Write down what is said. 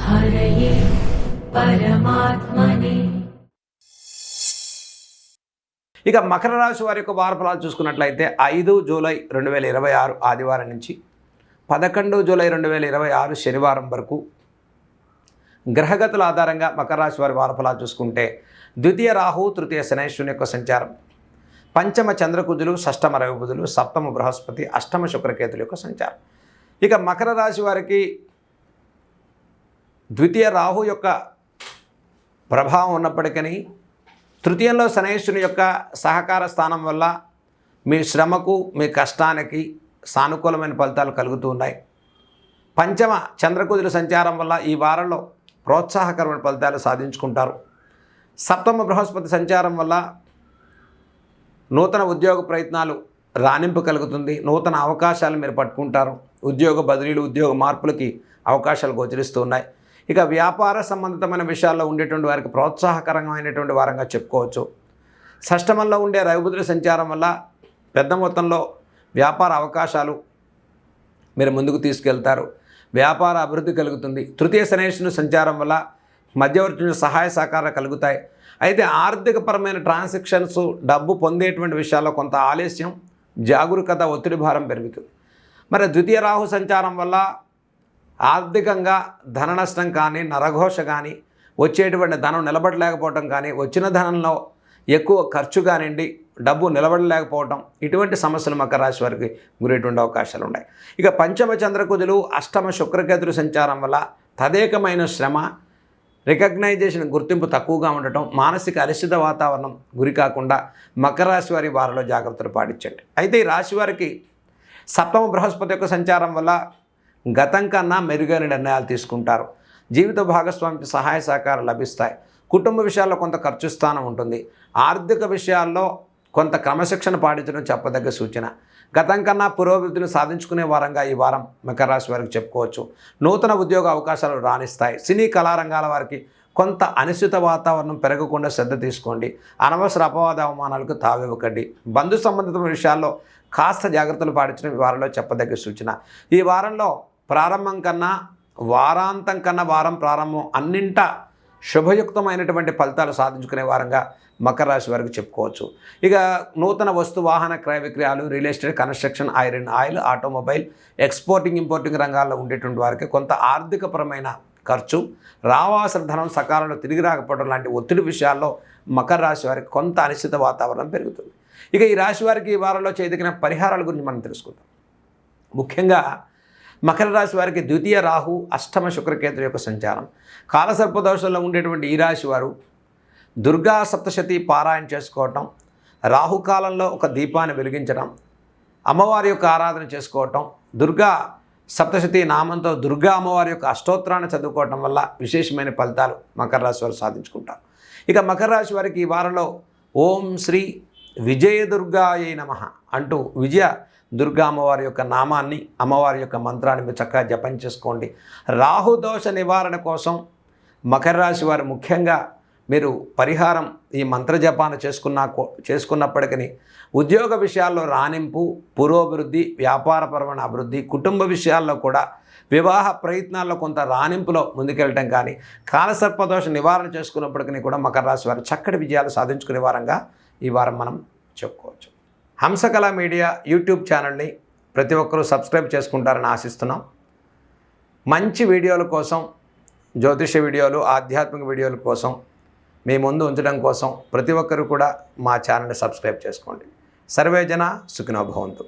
హరయే పరమాత్మనే. ఇక మకర రాశి వారి యొక్క వార ఫలాలు చూసుకున్నట్లయితే 5 జూలై 2026 ఆదివారం నుంచి 11 జూలై 2026 శనివారం వరకు గ్రహగతుల ఆధారంగా మకర రాశి వారి వార ఫలాలు చూసుకుంటే ద్వితీయ రాహు, తృతీయ శనైశ్వరుని యొక్క సంచారం, పంచమ చంద్రకుజులు, షష్టమ రవి బుధులు, సప్తమ బృహస్పతి, అష్టమ శుక్రకేతుల యొక్క సంచారం. ఇక మకర రాశి వారికి ద్వితీయ రాహు యొక్క ప్రభావం ఉన్నప్పటికీ తృతీయంలో శనైశ్వరుని యొక్క సహకార స్థానం వల్ల మీ శ్రమకు, మీ కష్టానికి సానుకూలమైన ఫలితాలు కలుగుతూ ఉన్నాయి. పంచమ చంద్రకుజుల సంచారం వల్ల ఈ వారంలో ప్రోత్సాహకరమైన ఫలితాలు సాధించుకుంటారు. సప్తమ బృహస్పతి సంచారం వల్ల నూతన ఉద్యోగ ప్రయత్నాలు రాణింపు కలుగుతుంది. నూతన అవకాశాలు మీరు పట్టుకుంటారు. ఉద్యోగ బదిలీలు, ఉద్యోగ మార్పులకి అవకాశాలు గోచరిస్తూ ఉన్నాయి. ఇక వ్యాపార సంబంధితమైన విషయాల్లో ఉండేటువంటి వారికి ప్రోత్సాహకరమైనటువంటి వారంగా చెప్పుకోవచ్చు. షష్టమంలో ఉండే రవిబుధుల సంచారం వల్ల పెద్ద మొత్తంలో వ్యాపార అవకాశాలు మీరు ముందుకు తీసుకెళ్తారు. వ్యాపార అభివృద్ధి కలుగుతుంది. తృతీయ శనైశ్వరుని సంచారం వల్ల మధ్యవర్తి సహాయ సహకారాలు కలుగుతాయి. అయితే ఆర్థికపరమైన ట్రాన్సాక్షన్స్, డబ్బు పొందేటువంటి విషయాల్లో కొంత ఆలస్యం, జాగరూకత, ఒత్తిడి భారం పెరుగుతుంది. మరి ద్వితీయ రాహు సంచారం వల్ల ఆర్థికంగా ధన నష్టం కానీ, నరఘోష కానీ, వచ్చేటువంటి ధనం నిలబడలేకపోవటం కానీ, వచ్చిన ధనంలో ఎక్కువ ఖర్చు కానివ్వండి, డబ్బు నిలబడలేకపోవటం, ఇటువంటి సమస్యలు మకర రాశి వారికి గురేటువంటి అవకాశాలు ఉన్నాయి. ఇక పంచమ చంద్రకుజులు, అష్టమ శుక్రకేతుల సంచారం వల్ల తదేకమైన శ్రమ, రికగ్నైజేషన్, గుర్తింపు తక్కువగా ఉండటం, మానసిక అనిశ్చిత వాతావరణం గురి కాకుండా మకర రాశి వారి వారిలో జాగ్రత్తలు పాటించండి. అయితే ఈ రాశి వారికి సప్తమ బృహస్పతి యొక్క సంచారం వల్ల గతం కన్నా మెరుగైన నిర్ణయాలు తీసుకుంటారు. జీవిత భాగస్వామికి సహాయ సహకారాలు లభిస్తాయి. కుటుంబ విషయాల్లో కొంత ఖర్చు స్థానం ఉంటుంది. ఆర్థిక విషయాల్లో కొంత క్రమశిక్షణ పాటించడం చెప్పదగ్గ సూచన. గతం కన్నా పురోభివృద్ధిని సాధించుకునే వారంగా ఈ వారం మకర రాశి వారికి చెప్పుకోవచ్చు. నూతన ఉద్యోగ అవకాశాలు రాణిస్తాయి. సినీ కళారంగాల వారికి కొంత అనిశ్చిత వాతావరణం పెరగకుండా శ్రద్ధ తీసుకోండి. అనవసర అపవాద అవమానాలకు తావివ్వకండి. బంధు సంబంధిత విషయాల్లో కాస్త జాగ్రత్తలు పాటించడం ఈ వారంలో చెప్పదగ్గ సూచన. ఈ వారంలో ప్రారంభం కన్నా వారాంతం కన్నా వారం ప్రారంభం అన్నింటా శుభయుక్తమైనటువంటి ఫలితాలు సాధించుకునే వారంగా మకర రాశి వారికి చెప్పుకోవచ్చు. ఇక నూతన వస్తు వాహన క్రయ విక్రయాలు, real estate, construction, iron, oil, automobile, exporting, importing రంగాల్లో ఉండేటువంటి వారికి కొంత ఆర్థికపరమైన ఖర్చు, రావాల్సిన ధనం సకాలంలో తిరిగి రాకపోవడం లాంటి ఒత్తిడి విషయాల్లో మకర రాశి వారికి కొంత అనిశ్చిత వాతావరణం పెరుగుతుంది. ఇక ఈ రాశి వారికి ఈ వారంలో చేయదగిన పరిహారాల గురించి మనం తెలుసుకుందాం. ముఖ్యంగా మకర రాశి వారికి ద్వితీయ రాహు, అష్టమ శుక్రకేతుల యొక్క సంచారం, కాలసర్పదోషంలో ఉండేటువంటి ఈ రాశి వారు దుర్గా సప్తశతి పారాయణ చేసుకోవటం, రాహుకాలంలో ఒక దీపాన్ని వెలిగించడం, అమ్మవారి యొక్క ఆరాధన చేసుకోవటం, దుర్గా సప్తశతి నామంతో దుర్గా అమ్మవారి యొక్క అష్టోత్తరాన్ని చదువుకోవటం వల్ల విశేషమైన ఫలితాలు మకర రాశి వారు సాధించుకుంటారు. ఇక మకర రాశి వారికి ఈ వారంలో ఓం శ్రీ విజయదుర్గాయై నమః అంటూ విజయ దుర్గా అమ్మవారి యొక్క నామాన్ని, అమ్మవారి యొక్క మంత్రాన్ని మీరు చక్కగా జపం చేసుకోండి. రాహుదోష నివారణ కోసం మకర రాశి వారు ముఖ్యంగా మీరు పరిహారం ఈ మంత్ర జపాన్ని చేసుకున్నప్పటికీ ఉద్యోగ విషయాల్లో రాణింపు, పురోభివృద్ధి, వ్యాపారపరమైన అభివృద్ధి, కుటుంబ విషయాల్లో కూడా వివాహ ప్రయత్నాల్లో కొంత రాణింపులో ముందుకెళ్ళటం కానీ, కాలసర్పదోష నివారణ చేసుకున్నప్పటికీ కూడా మకర రాశి వారు చక్కటి విజయాలు సాధించుకునే వారంగా ఈ వారం మనం చెప్పుకోవచ్చు. హంసకళ మీడియా యూట్యూబ్ ఛానల్ని ప్రతి ఒక్కరూ సబ్స్క్రైబ్ చేసుకుంటారని ఆశిస్తున్నాం. మంచి వీడియోల కోసం, జ్యోతిష వీడియోలు, ఆధ్యాత్మిక వీడియోల కోసం మీ ముందు ఉంచడం కోసం ప్రతి ఒక్కరూ కూడా మా ఛానల్ని సబ్స్క్రైబ్ చేసుకోండి. సర్వే జన సుఖినో భవంతు.